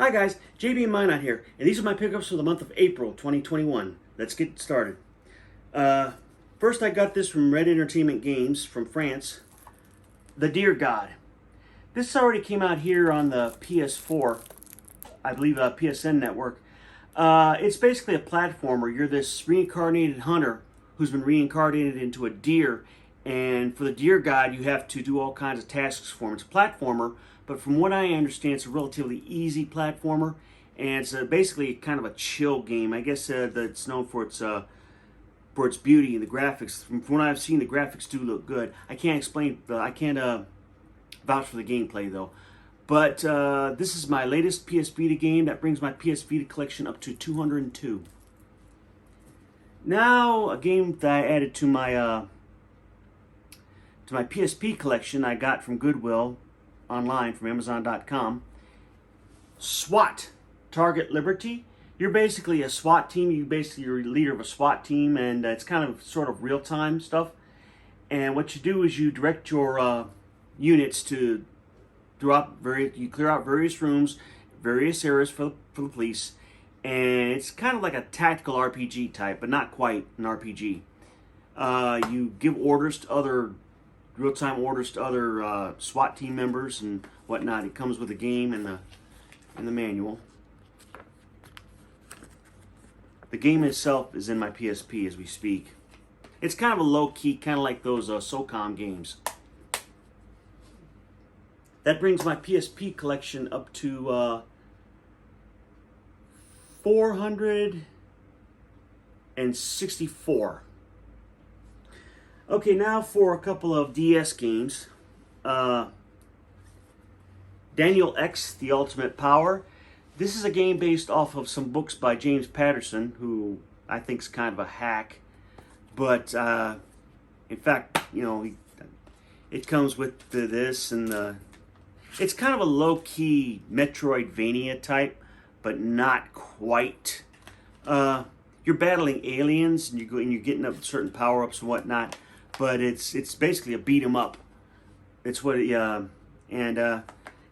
Hi guys, JB and Minot here, and these are my pickups for the month of April 2021. Let's get started. First I got this from Red Entertainment Games from France, The Deer God. This already came out here on the PS4, I believe PSN network. It's basically a platformer. You're this reincarnated hunter who's been reincarnated into a deer, and for the Deer God you have to do all kinds of tasks for him. It's a platformer, but from what I understand, it's a relatively easy platformer, and it's basically kind of a chill game. I guess that it's known for its beauty and the graphics. From what I've seen, the graphics do look good. I can't vouch for the gameplay though. But this is my latest PS Vita game. That brings my PS Vita collection up to 202. Now, a game that I added to my PSP collection I got from Goodwill online from Amazon.com. SWAT, Target Liberty. You're basically a SWAT team. You're a leader of a SWAT team, and it's kind of sort of real-time stuff. And what you do is you direct your units to you clear out various rooms, various areas for the police, and it's kind of like a tactical RPG type, but not quite an RPG. You give orders to real-time orders to other SWAT team members and whatnot. It comes with the game and the manual. The game itself is in my PSP as we speak. It's kind of a low-key, kind of like those SOCOM games. That brings my PSP collection up to 464. Okay, now for a couple of DS games. Daniel X, The Ultimate Power. This is a game based off of some books by James Patterson, who I think is kind of a hack. But, in fact, you know, it comes with this and the... It's kind of a low-key Metroidvania type, but not quite. You're battling aliens, and you're getting up certain power-ups and whatnot. But it's basically a beat 'em up. It's what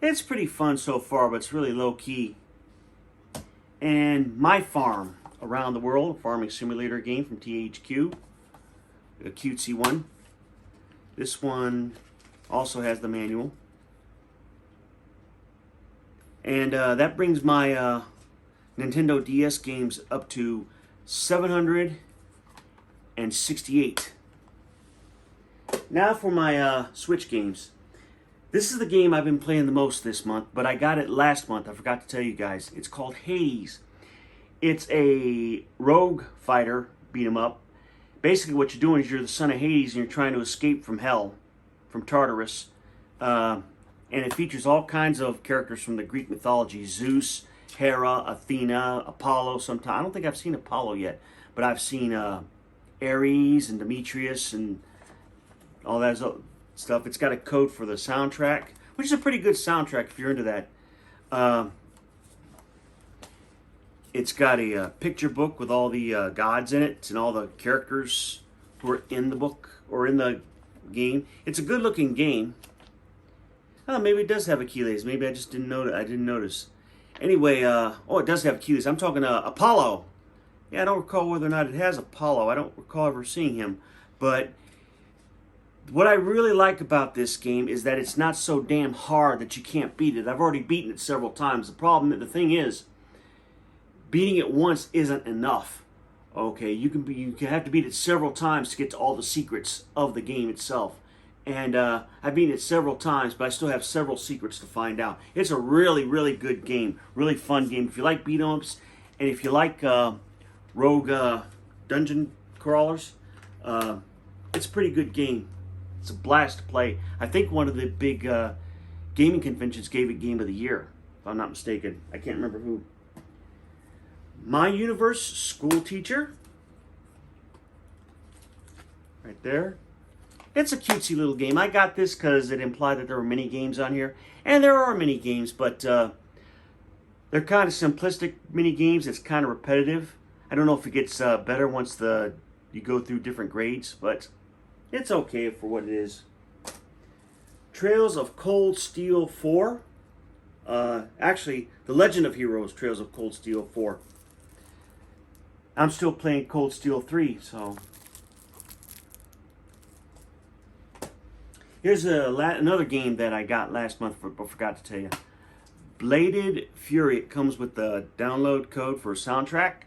it's pretty fun so far, but it's really low key. And My Farm Around the World, a farming simulator game from THQ, a cutesy one. This one also has the manual, and that brings my Nintendo DS games up to 768. Now for my Switch games. This is the game I've been playing the most this month, but I got it last month. I forgot to tell you guys. It's called Hades. It's a rogue fighter beat 'em up. Basically what you're doing is you're the son of Hades and you're trying to escape from hell, from Tartarus. And it features all kinds of characters from the Greek mythology. Zeus, Hera, Athena, Apollo sometimes. I don't think I've seen Apollo yet, but I've seen Ares and Demetrius and all that stuff. It's got a code for the soundtrack, which is a pretty good soundtrack if you're into that. It's got a picture book with all the gods in it and all the characters who are in the book or in the game. It's a good looking game. Oh, maybe it does have Achilles. Maybe I just didn't notice. I didn't notice. Anyway, oh, it does have Achilles. I'm talking Apollo. Yeah, I don't recall whether or not it has Apollo. I don't recall ever seeing him, but what I really like about this game is that it's not so damn hard that you can't beat it. I've already beaten it several times. The thing is, beating it once isn't enough. Okay, you have to beat it several times to get to all the secrets of the game itself. And I've beaten it several times, but I still have several secrets to find out. It's a really, really good game. Really fun game. If you like beat-em-ups, and if you like rogue dungeon crawlers, it's a pretty good game. It's a blast to play. I think one of the big gaming conventions gave it Game of the Year, if I'm not mistaken. I can't remember who. My Universe School Teacher. Right there. It's a cutesy little game. I got this because it implied that there were mini games on here. And there are mini games, but they're kind of simplistic mini games. It's kind of repetitive. I don't know if it gets better once you go through different grades, but it's okay for what it is. Trails of Cold Steel 4. Actually, The Legend of Heroes: Trails of Cold Steel 4. I'm still playing Cold Steel 3, so here's another game that I got last month, but forgot to tell you. Bladed Fury. It comes with the download code for soundtrack.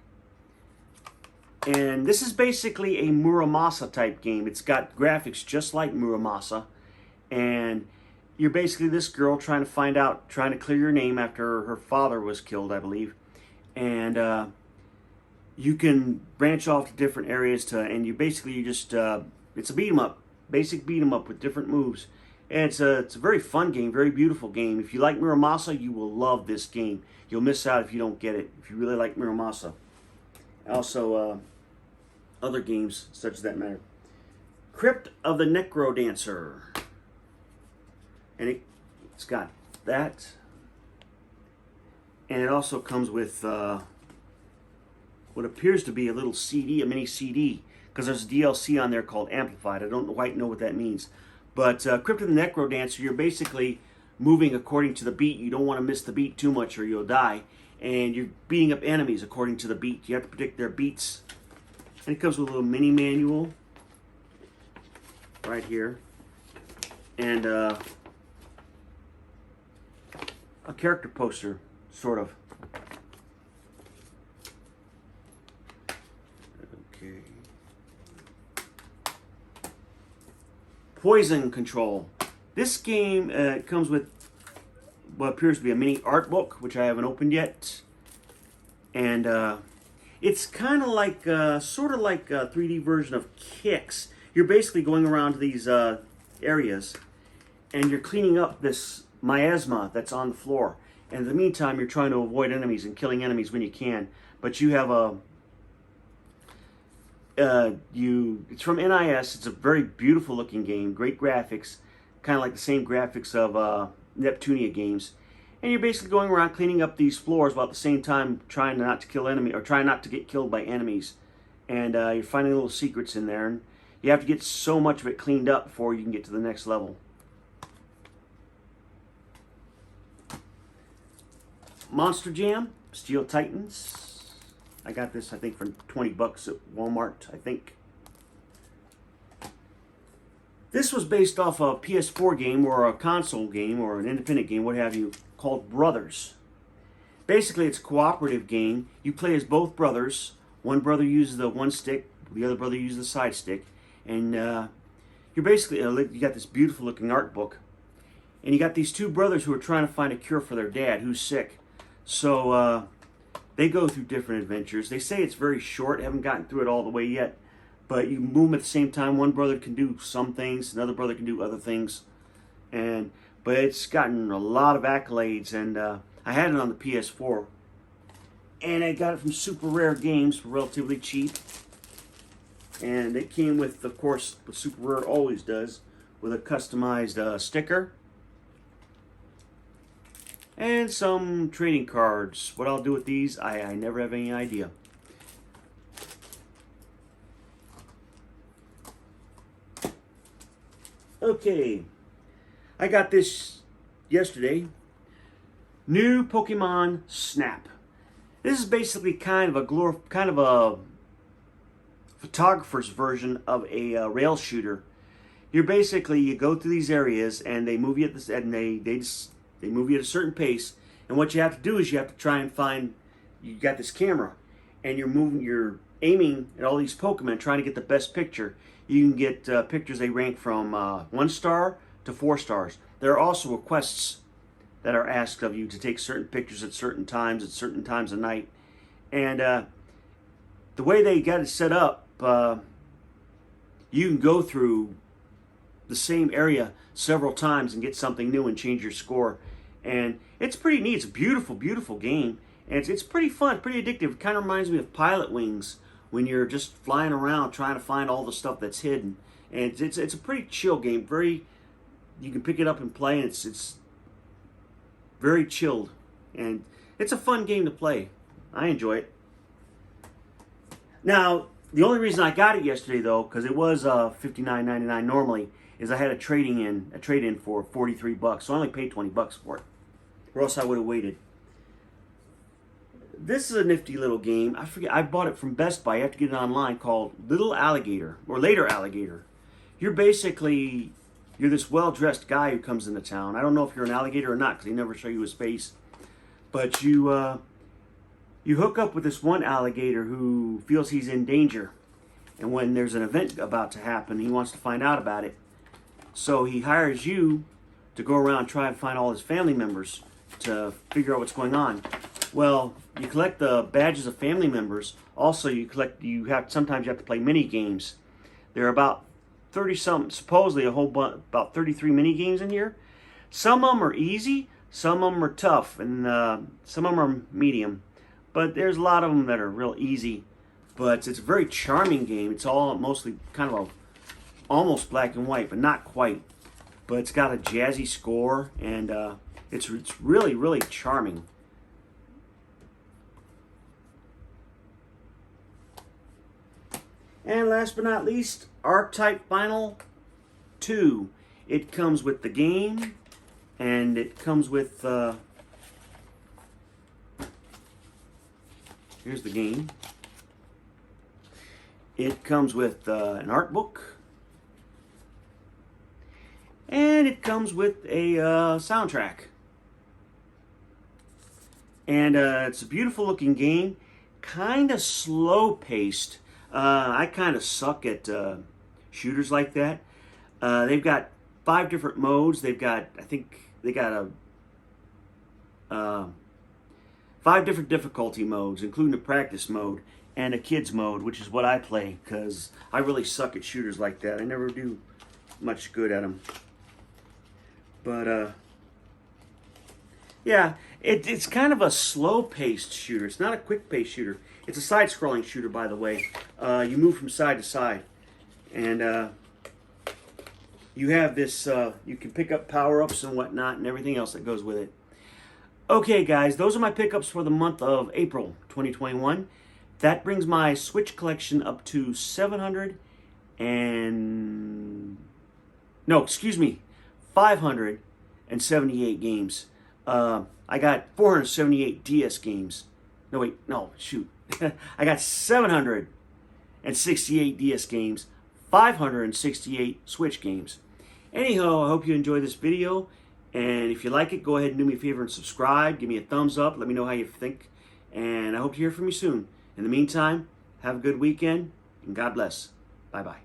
And this is basically a Muramasa type game. It's got graphics just like Muramasa. And you're basically this girl trying to clear your name after her father was killed, I believe. And you can branch off to different areas and it's a beat 'em up, basic beat 'em up with different moves. And it's a very fun game, very beautiful game. If you like Muramasa, you will love this game. You'll miss out if you don't get it, if you really like Muramasa. Also, other games such as that matter. Crypt of the Necrodancer. And it's got that. And it also comes with what appears to be a little CD, a mini CD, because there's a DLC on there called Amplified. I don't quite know what that means. But Crypt of the Necrodancer, you're basically moving according to the beat. You don't want to miss the beat too much or you'll die. And you're beating up enemies according to the beat. You have to predict their beats. And it comes with a little mini manual right here. And a character poster, sort of. Okay. Poison Control. This game comes with what appears to be a mini art book, which I haven't opened yet. And it's kind of like, sort of like a 3D version of Kicks. You're basically going around to these areas, and you're cleaning up this miasma that's on the floor. And in the meantime, you're trying to avoid enemies and killing enemies when you can. But you have it's from NIS. It's a very beautiful looking game, great graphics, kind of like the same graphics of Neptunia games. And you're basically going around cleaning up these floors while at the same time trying not to kill enemy or trying not to get killed by enemies. And you're finding little secrets in there. And you have to get so much of it cleaned up before you can get to the next level. Monster Jam, Steel Titans. I got this, I think, for 20 bucks at Walmart, I think. This was based off a PS4 game or a console game or an independent game, what have you, called Brothers. Basically, it's a cooperative game. You play as both brothers. One brother uses the one stick, the other brother uses the side stick. And you're basically, you got this beautiful looking art book. And you got these two brothers who are trying to find a cure for their dad who's sick. So they go through different adventures. They say it's very short. Haven't gotten through it all the way yet. But you move them at the same time. One brother can do some things. Another brother can do other things. But it's gotten a lot of accolades. And I had it on the PS4. And I got it from Super Rare Games for relatively cheap. And it came with, of course, what Super Rare always does, with a customized sticker. And some trading cards. What I'll do with these, I never have any idea. Okay, I got this yesterday. New Pokemon Snap. This is basically kind of a photographer's version of a rail shooter. You go through these areas and they move you at this, and they move you at a certain pace, and what you have to do is you have to try and find. You got this camera, and you're aiming at all these Pokemon, trying to get the best picture. You can get pictures. They rank from 1 star to 4 stars. There are also requests that are asked of you to take certain pictures at certain times of night, and the way they got it set up, you can go through the same area several times and get something new and change your score. And it's pretty neat. It's a beautiful, beautiful game. And it's pretty fun, pretty addictive. It kind of reminds me of Pilot Wings when you're just flying around trying to find all the stuff that's hidden. And it's a pretty chill game. You can pick it up and play, and it's very chilled. And it's a fun game to play. I enjoy it. Now, the only reason I got it yesterday, though, because it was $59.99 normally, is I had a trade-in for 43 bucks, so I only paid 20 bucks for it. or else I would have waited. This is a nifty little game. I forget, I bought it from Best Buy. You have to get it online, called Little Alligator, or Later Alligator. You're this well-dressed guy who comes into town. I don't know if you're an alligator or not, because they never show you his face. But you hook up with this one alligator who feels he's in danger. And when there's an event about to happen, he wants to find out about it. So he hires you to go around and try and find all his family members to figure out what's going on. Well, you collect the badges of family members. Also, sometimes you have to play mini games. There are about 30-something, supposedly about 33 mini games in here. Some of them are easy, some of them are tough, and some of them are medium. But there's a lot of them that are real easy. But it's a very charming game. It's all mostly kind of almost black and white, but not quite. But it's got a jazzy score, and it's really, really charming. And last but not least, Archetype Final 2. It comes with the game, and it comes with, here's the game. It comes with an art book, and it comes with a soundtrack. And it's a beautiful looking game, kind of slow paced. I kind of suck at shooters like that. They've got 5 different modes. I think they got 5 different difficulty modes, including a practice mode and a kids mode, which is what I play, because I really suck at shooters like that. I never do much good at them. But yeah, it's kind of a slow-paced shooter. It's not a quick-paced shooter. It's a side-scrolling shooter, by the way. You move from side to side. And you have this, you can pick up power-ups and whatnot and everything else that goes with it. Okay, guys, those are my pickups for the month of April 2021. That brings my Switch collection up to 578 games. I got 478 DS games. I got 768 DS games, 568 Switch games. Anyhow, I hope you enjoyed this video. And if you like it, go ahead and do me a favor and subscribe. Give me a thumbs up. Let me know how you think. And I hope to hear from you soon. In the meantime, have a good weekend, and God bless. Bye-bye.